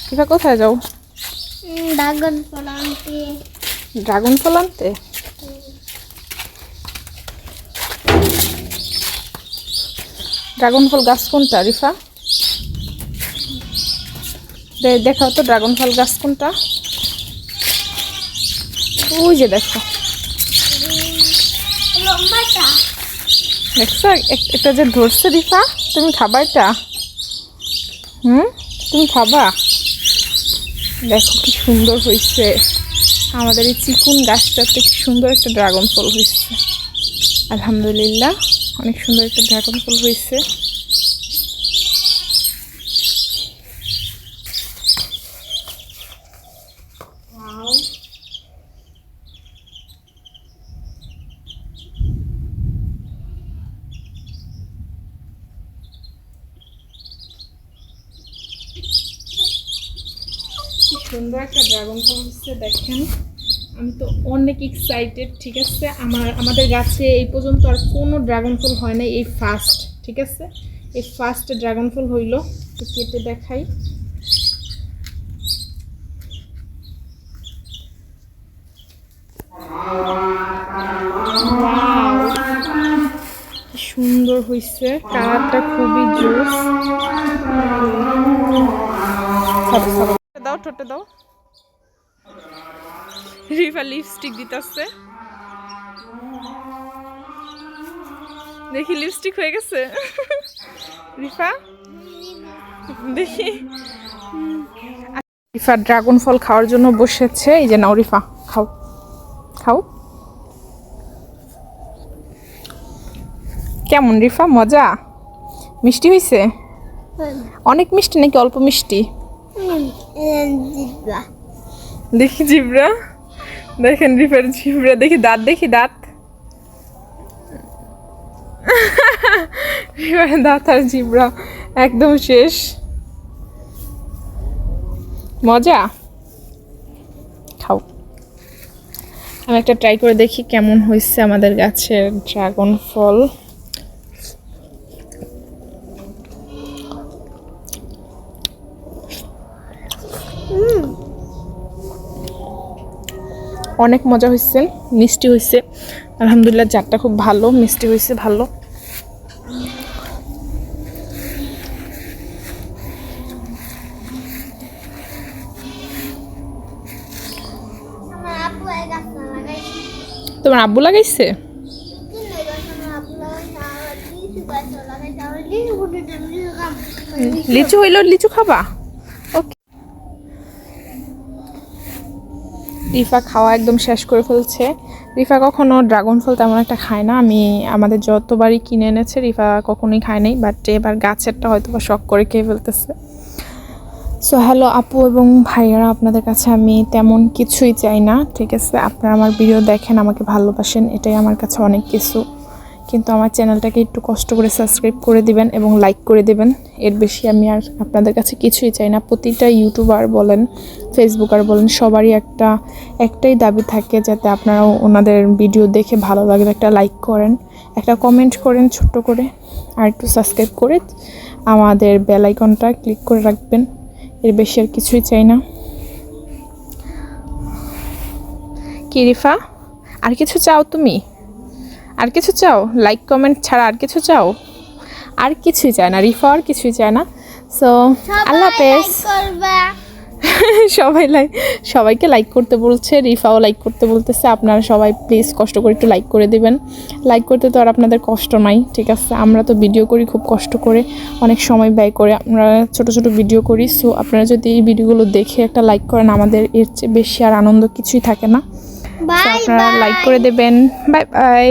রিফা কোথায় যাও? ড্রাগন ফল আনতে। ড্রাগন ফল আনতে? ড্রাগন ফল গাছ কোনটা রিফা? দেখাও তো ড্রাগন ফল গাছ কোনটা। ওই যে দেখো, দেখছো একটা যে ধরছে রিফা। তুমি খাবা এটা? তুমি খাবা? দেখো কি সুন্দর হয়েছে আমাদের এই চিকুন গাছটাতে, কি সুন্দর একটা ড্রাগন ফল হয়েছে। আলহামদুলিল্লাহ, অনেক সুন্দর একটা ড্রাগন ফল হয়েছে। সুন্দর একটা ড্রাগন ফল হচ্ছে দেখেন। আমি তো অনেক এক্সাইটেড। ঠিক আছে, আমাদের গাছে এই পর্যন্ত আর কোনো ড্রাগন ফল হয় না, এই ফার্স্ট। ঠিক আছে, এই ফার্স্ট ড্রাগন ফল হইল। তো কেটে দেখাই। সুন্দর হয়েছে, কালারটা খুবই জোস। দাও ঠোঁটে দাও। রিফা লিপস্টিক দিতেছে, দেখি লিপস্টিক হয়ে গেছে। রিফা দেখি। রিফা ড্রাগন ফল খাওয়ার জন্য বসেছে। এই যে নাও রিফা, খাও খাও। কেমন রিফা, মজা? মিষ্টি হয়েছে? অনেক মিষ্টি নাকি অল্প মিষ্টি? দেখি জিব্রা, দেখেন রিফার জিব্রা, দেখি দাঁত, দেখি দাঁত। রিফার দাঁত আর জিব্রা একদম শেষ। মজা? খাও। আমি একটা ট্রাই করে দেখি কেমন হয়েছে আমাদের গাছের ড্রাগন ফল। অনেক মজা হয়েছে, মিষ্টি হয়েছে। আলহামদুলিল্লাহ, জাতটা খুব ভালো, মিষ্টি হয়েছে ভালো। তোমার আব্বু লাগাইছে? লিচু হইল, লিচু খাবা? ওকে। রিফা খাওয়া একদম শেষ করে ফেলছে। রিফা কখনো ড্রাগন ফল তেমন একটা খায় না। আমাদের যতবারই কিনে এনেছে রিফা কখনোই খায় নাই, বাট এবার গাছেরটা হয়তো বা শখ করে খেয়ে ফেলতেছে। সো হ্যালো আপু এবং ভাইয়ারা, আপনাদের কাছে আমি তেমন কিছুই চাই না। ঠিক আছে, আপনারা আমার ভিডিও দেখেন, আমাকে ভালোবাসেন, এটাই আমার কাছে অনেক কিছু। কিন্তু আমার চ্যানেলটাকে একটু কষ্ট করে সাবস্ক্রাইব করে দিবেন এবং লাইক করে দিবেন। এর বেশি আমি আর আপনাদের কাছে কিছুই চাই না। প্রতিটা ইউটিউবার বলেন, ফেসবুকার বলেন, সবারই একটাই দাবি থাকে, যাতে আপনারা ওনাদের ভিডিও দেখে ভালো লাগে, একটা লাইক করেন, একটা কমেন্ট করেন ছোট্ট করে, আর একটু সাবস্ক্রাইব করে আমাদের বেল আইকনটা ক্লিক করে রাখবেন। এর বেশি আর কিছুই চাই না। কি রিফা, আর কিছু চাও তুমি? আর কিছু চাও? লাইক কমেন্ট ছাড়া আর কিছু চাও? আর কিছুই চায় না রিফা, আর কিছুই চায় না। সো আল্লাহ হাফেজ। সবাইকে লাইক করতে বলছে, রিফাও লাইক করতে বলতেছে। আপনারা সবাই প্লিজ কষ্ট করে একটু লাইক করে দিবেন। লাইক করতে তো আর আপনাদের কষ্ট নাই, ঠিক আছে? আমরা তো ভিডিও করি খুব কষ্ট করে, অনেক সময় ব্যয় করে আমরা ছোট ছোট ভিডিও করি। সো আপনারা যদি এই ভিডিওগুলো দেখে একটা লাইক করেন, আমাদের এর চেয়ে বেশি আর আনন্দ কিছুই থাকে না। আপনারা লাইক করে দেবেন। Bye bye.